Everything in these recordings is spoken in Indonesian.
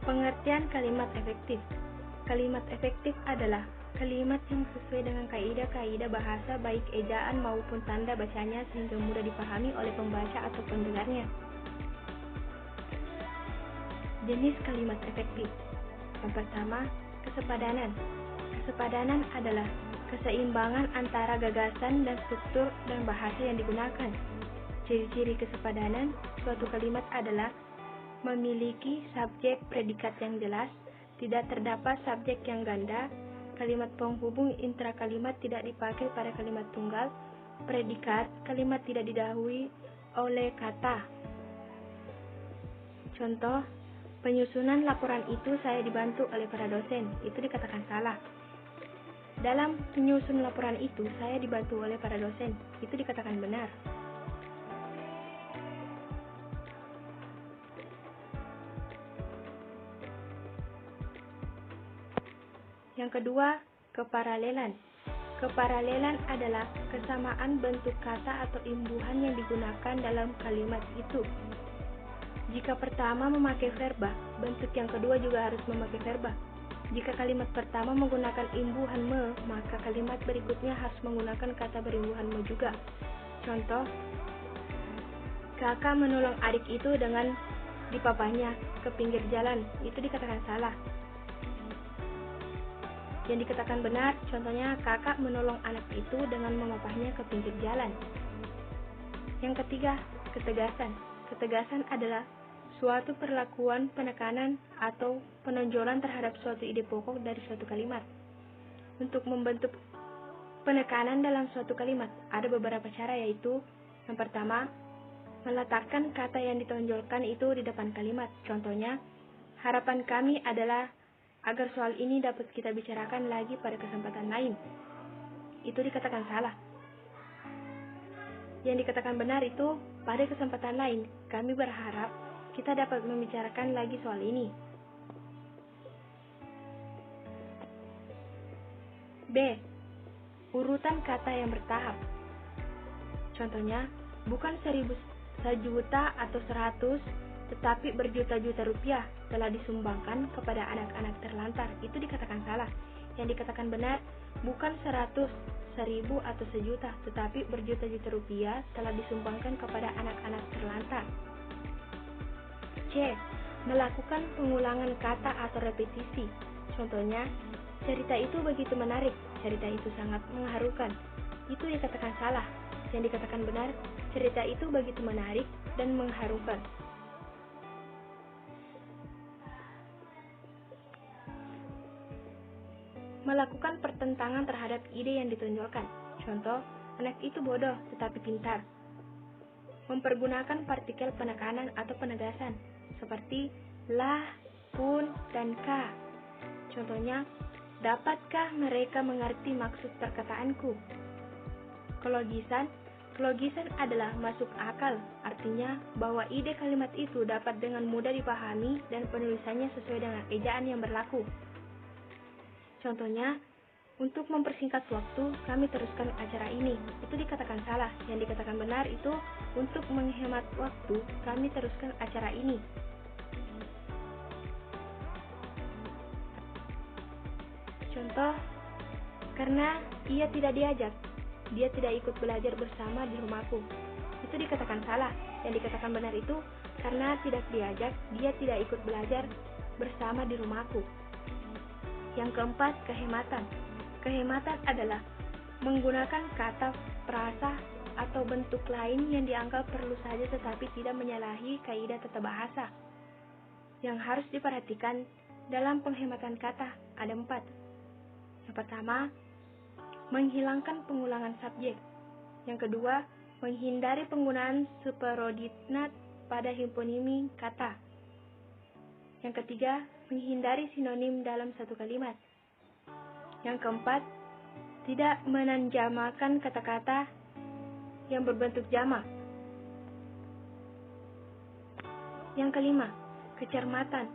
Pengertian kalimat efektif. Kalimat efektif adalah kalimat yang sesuai dengan kaidah-kaidah bahasa baik ejaan maupun tanda bacanya sehingga mudah dipahami oleh pembaca atau pendengarnya. Jenis kalimat efektif. Yang pertama, kesepadanan. Kesepadanan adalah keseimbangan antara gagasan dan struktur dan bahasa yang digunakan. Ciri-ciri kesepadanan suatu kalimat adalah memiliki subjek predikat yang jelas, tidak terdapat subjek yang ganda, kalimat penghubung intrakalimat tidak dipakai pada kalimat tunggal, predikat kalimat tidak didahului oleh kata. Contoh, penyusunan laporan itu saya dibantu oleh para dosen, itu dikatakan salah. Dalam penyusun laporan itu saya dibantu oleh para dosen, itu dikatakan benar. Yang kedua, keparalelan. Keparalelan adalah kesamaan bentuk kata atau imbuhan yang digunakan dalam kalimat itu. Jika pertama memakai verba, bentuk yang kedua juga harus memakai verba. Jika kalimat pertama menggunakan imbuhan me, maka kalimat berikutnya harus menggunakan kata berimbuhan me juga. Contoh, kakak menolong adik itu dengan dipapahnya ke pinggir jalan, itu dikatakan salah. Yang dikatakan benar, contohnya kakak menolong anak itu dengan memapahnya ke pinggir jalan. Yang ketiga, ketegasan. Ketegasan adalah suatu perlakuan penekanan atau penonjolan terhadap suatu ide pokok dari suatu kalimat. Untuk membentuk penekanan dalam suatu kalimat, ada beberapa cara, yaitu yang pertama, meletakkan kata yang ditonjolkan itu di depan kalimat. Contohnya, harapan kami adalah agar soal ini dapat kita bicarakan lagi pada kesempatan lain. Itu dikatakan salah. Yang dikatakan benar itu, pada kesempatan lain, kami berharap kita dapat membicarakan lagi soal ini. B. Urutan kata yang bertahap. Contohnya, bukan 1.000 sejuta atau 100, tetapi berjuta-juta rupiah telah disumbangkan kepada anak-anak terlantar. Itu dikatakan salah. Yang dikatakan benar, bukan 100, 1.000 atau sejuta, tetapi berjuta-juta rupiah telah disumbangkan kepada anak-anak terlantar. C. Melakukan pengulangan kata atau repetisi. Contohnya, cerita itu begitu menarik, cerita itu sangat mengharukan. Itu dikatakan salah. Yang dikatakan benar, cerita itu begitu menarik dan mengharukan. Melakukan pertentangan terhadap ide yang ditonjolkan. Contoh, anak itu bodoh tetapi pintar. Mempergunakan partikel penekanan atau penegasan seperti lah, pun, dan ka. Contohnya, dapatkah mereka mengerti maksud perkataanku? Kelogisan adalah masuk akal, artinya bahwa ide kalimat itu dapat dengan mudah dipahami dan penulisannya sesuai dengan ejaan yang berlaku. Contohnya, untuk mempersingkat waktu, kami teruskan acara ini. Itu dikatakan salah. Yang dikatakan benar itu, untuk menghemat waktu, kami teruskan acara ini. Contoh, karena ia tidak diajak, dia tidak ikut belajar bersama di rumahku. Itu dikatakan salah. Yang dikatakan benar itu, karena tidak diajak, dia tidak ikut belajar bersama di rumahku. Yang keempat, kehematan. Kehematan adalah menggunakan kata, frasa, atau bentuk lain yang dianggap perlu saja tetapi tidak menyalahi kaidah tata bahasa. Yang harus diperhatikan dalam penghematan kata ada 4. Yang pertama, menghilangkan pengulangan subjek. Yang kedua, menghindari penggunaan superordinat pada hiponimi kata. Yang ketiga, menghindari sinonim dalam satu kalimat. Yang keempat, tidak menanjamakan kata-kata yang berbentuk jamak. Yang kelima, kecermatan.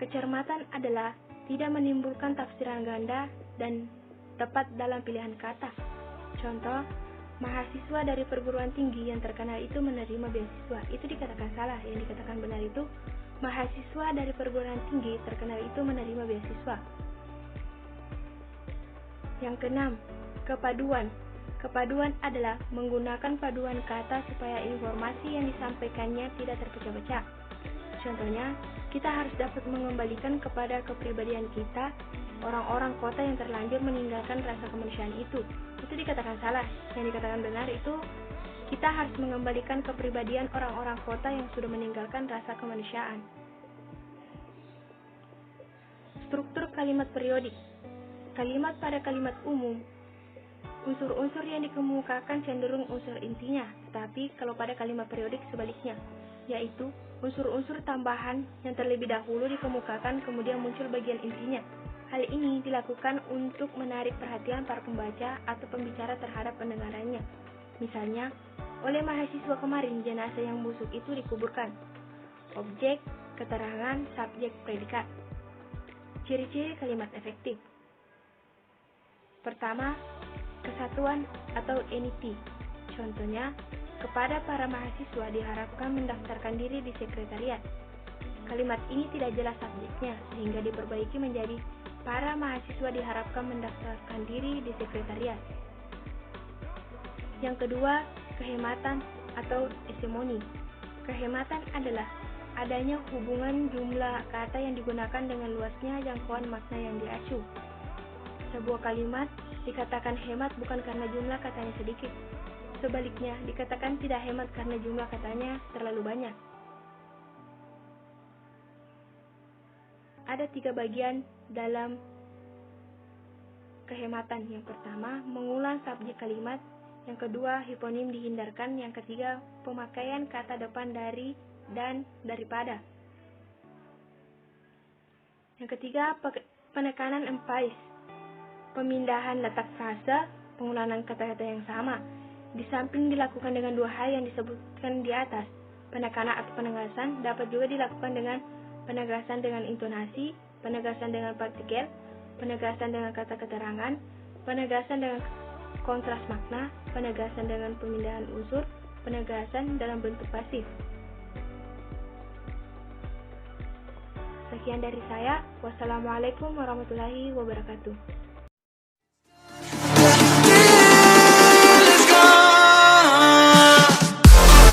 Kecermatan adalah tidak menimbulkan tafsiran ganda dan tepat dalam pilihan kata. Contoh, mahasiswa dari perguruan tinggi yang terkenal itu menerima beasiswa. Itu dikatakan salah. Yang dikatakan benar itu, Mahasiswa dari perguruan tinggi terkenal itu menerima beasiswa. Yang keenam, kepaduan. Kepaduan adalah menggunakan paduan kata supaya informasi yang disampaikannya tidak terpecah-pecah. Contohnya, kita harus dapat mengembalikan kepada kepribadian kita orang-orang kota yang terlanjur meninggalkan rasa kemanusiaan itu. Itu dikatakan salah. Yang dikatakan benar itu kita harus mengembalikan kepribadian orang-orang kota yang sudah meninggalkan rasa kemanusiaan. Struktur kalimat periodik. Kalimat pada kalimat umum, unsur-unsur yang dikemukakan cenderung unsur intinya, tetapi kalau pada kalimat periodik sebaliknya, yaitu unsur-unsur tambahan yang terlebih dahulu dikemukakan kemudian muncul bagian intinya. Hal ini dilakukan untuk menarik perhatian para pembaca atau pembicara terhadap pendengarannya. Misalnya, oleh mahasiswa kemarin jenazah yang busuk itu dikuburkan. Objek, keterangan, subjek, predikat. Ciri-ciri kalimat efektif. Pertama, kesatuan atau entity. Contohnya, kepada para mahasiswa diharapkan mendaftarkan diri di sekretariat. Kalimat ini tidak jelas subjeknya, sehingga diperbaiki menjadi para mahasiswa diharapkan mendaftarkan diri di sekretariat. Yang kedua, kehematan atau hegemoni. Kehematan adalah adanya hubungan jumlah kata yang digunakan dengan luasnya jangkauan makna yang diacu. Sebuah kalimat dikatakan hemat bukan karena jumlah katanya sedikit. Sebaliknya, dikatakan tidak hemat karena jumlah katanya terlalu banyak. Ada 3 bagian dalam kehematan. Yang pertama, mengulang subjek kalimat. Yang kedua, hiponim dihindarkan. Yang ketiga, pemakaian kata depan dari dan daripada. Yang ketiga, penekanan emphasis. Pemindahan letak frasa, pengulangan kata-kata yang sama. Di samping dilakukan dengan 2 hal yang disebutkan di atas, penekanan atau penegasan dapat juga dilakukan dengan penegasan dengan intonasi, penegasan dengan partikel, penegasan dengan kata keterangan, penegasan dengan kontras makna, penegasan dengan pemindahan unsur, penegasan dalam bentuk pasif. Sekian dari saya. Wassalamualaikum warahmatullahi wabarakatuh.